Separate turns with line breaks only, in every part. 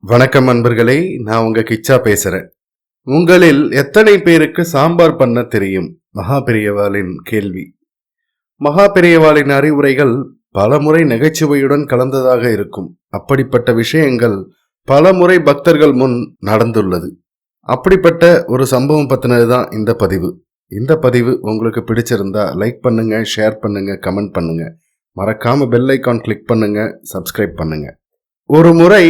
வணக்கம் அன்பர்களே, நான் உங்க கிச்சா பேசுறேன். உங்களில் எத்தனை பேருக்கு சாம்பார் பண்ண தெரியும்? மகாபெரியவாளின் கேள்வி. மகாபெரியவாளின் அறிவுரைகள் பலமுறை நகைச்சுவையுடன் கலந்ததாக இருக்கும். அப்படிப்பட்ட விஷயங்கள் பலமுறை பக்தர்கள் முன் நடந்துள்ளது. அப்படிப்பட்ட ஒரு சம்பவம் பத்தினதுதான் இந்த பதிவு. இந்த பதிவு உங்களுக்கு பிடிச்சிருந்தா லைக் பண்ணுங்க, ஷேர் பண்ணுங்க, கமெண்ட் பண்ணுங்க. மறக்காம பெல் ஐகான் கிளிக் பண்ணுங்க, சப்ஸ்கிரைப் பண்ணுங்க. ஒரு முறை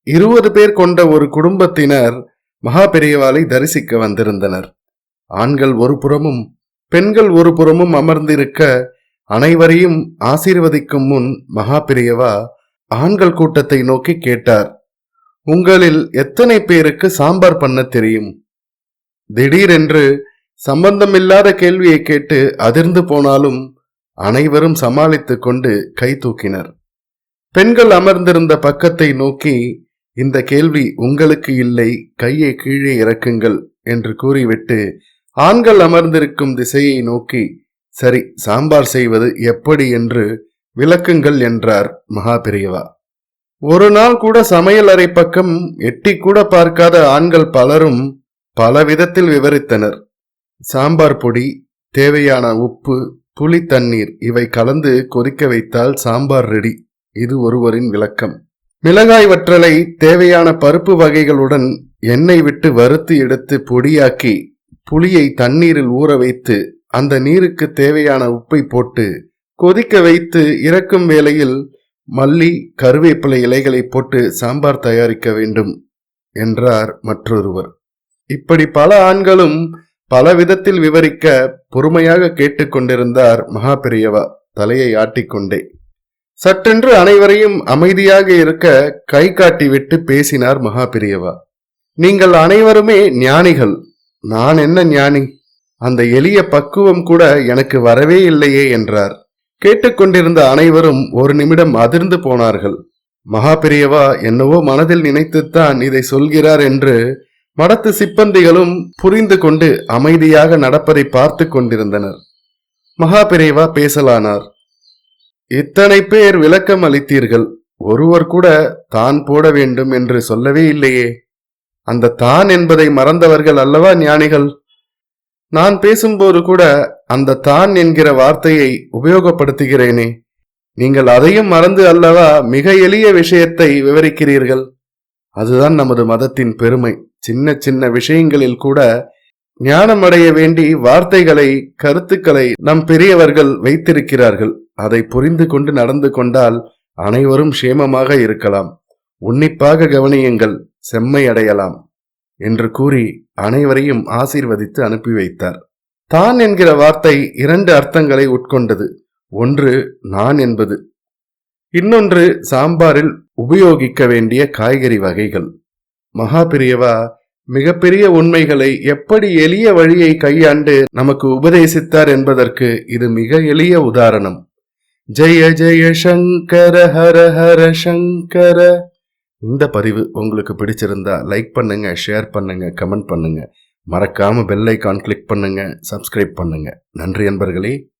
20 பேர் கொண்ட ஒரு குடும்பத்தினர் மகாபெரியவாளை தரிசிக்க வந்திருந்தனர். ஆண்கள் ஒரு புறமும் பெண்கள் ஒரு புறமும் அமர்ந்திருக்க அனைவரையும் ஆசீர்வதிக்கும் முன் மகாபெரியவா ஆண்கள் கூட்டத்தை நோக்கி கேட்டார், உங்களில் எத்தனை பேருக்கு சாம்பார் பண்ண தெரியும்? திடீரென்று சம்பந்தமில்லாத கேள்வியை கேட்டு அதிர்ந்து போனாலும் அனைவரும் சமாளித்துக் கொண்டு கை தூக்கினர். பெண்கள் அமர்ந்திருந்த பக்கத்தை நோக்கி, இந்த கேள்வி உங்களுக்கு இல்லை, கையை கீழே இறக்குங்கள் என்று கூறிவிட்டு ஆண்கள் அமர்ந்திருக்கும் திசையை நோக்கி, சரி, சாம்பார் செய்வது எப்படி என்று விளக்குங்கள் என்றார் மகாபெரியவா. ஒரு நாள் கூட சமையல் அறை பக்கம் எட்டி கூட பார்க்காத ஆண்கள் பலரும் பல விதத்தில் விவரித்தனர். சாம்பார் பொடி, தேவையான உப்பு, புளி தண்ணீர் இவை கலந்து கொதிக்க வைத்தால் சாம்பார் ரெடி. இது ஒருவரின் விளக்கம். மிளகாய் வற்றலை தேவையான பருப்பு வகைகளுடன் எண்ணெய் விட்டு வறுத்து எடுத்து பொடியாக்கி புளியை தண்ணீரில் ஊற வைத்து அந்த நீருக்கு தேவையான உப்பை போட்டு கொதிக்க வைத்து இறக்கும் வேளையில் மல்லி, கருவேப்பிலை இலைகளை போட்டு சாம்பார் தயாரிக்க வேண்டும் என்றார் மற்றொருவர். இப்படி பல ஆண்களும் பல விதத்தில் விவரிக்க பொறுமையாக கேட்டுக்கொண்டிருந்தார் மகாபெரியவா தலையை ஆட்டிக்கொண்டே. சற்றென்று அனைவரையும் அமைதியாக இருக்க கை காட்டிவிட்டு பேசினார் மகாபெரியவா. நீங்கள் அனைவருமே ஞானிகள். நான் என்ன ஞானி? அந்த எளிய பக்குவம் கூட எனக்கு வரவே இல்லையே என்றார். கேட்டுக்கொண்டிருந்த அனைவரும் ஒரு நிமிடம் அதிர்ந்து போனார்கள். மகாபெரியவா என்னவோ மனதில் நினைத்துத்தான் இதை சொல்கிறார் என்று மடத்து சிப்பந்திகளும் புரிந்து கொண்டு அமைதியாக நடப்பதை பார்த்து கொண்டிருந்தனர். மகாபெரியவா பேசலானார். இத்தனை பேர் விளக்கம் அளித்தீர்கள், ஒருவர் கூட தான் போட வேண்டும் என்று சொல்லவே இல்லையே. அந்த தான் என்பதை மறந்தவர்கள் அல்லவா ஞானிகள்? நான் பேசும்போது கூட அந்த தான் என்கிற வார்த்தையை உபயோகப்படுத்துகிறேனே. நீங்கள் அதையும் மறந்து அல்லவா மிக எளிய விஷயத்தை விவரிக்கிறீர்கள். அதுதான் நமது மதத்தின் பெருமை. சின்ன சின்ன விஷயங்களில் கூட ஞானம் அடைய வேண்டி வார்த்தைகளை, கருத்துக்களை நம் பெரியவர்கள் வைத்திருக்கிறார்கள். அதை புரிந்து கொண்டு நடந்து கொண்டால் அனைவரும் சேமமாக இருக்கலாம். உன்னிப்பாக கவனியுங்கள், செம்மை அடையலாம் என்று கூறி அனைவரையும் ஆசீர்வதித்து அனுப்பி வைத்தார். தான் என்கிற வார்த்தை 2 அர்த்தங்களை உட்கொண்டது. ஒன்று நான் என்பது, இன்னொன்று சாம்பாரில் உபயோகிக்க வேண்டிய காய்கறி வகைகள். மகாபெரியவா மிகப்பெரிய உண்மைகளை எப்படி எளிய வழியை கையாண்டு நமக்கு உபதேசித்தார் என்பதற்கு இது மிக எளிய உதாரணம். ஜெய ஜெய சங்கர, ஹர ஹர சங்கர. இந்த பதிவு உங்களுக்கு பிடிச்சிருந்தா லைக் பண்ணுங்க, ஷேர் பண்ணுங்க, கமெண்ட் பண்ணுங்க. மறக்காம பெல் ஐகான் கிளிக் பண்ணுங்க, சப்ஸ்கிரைப் பண்ணுங்க. நன்றி அன்பர்களே.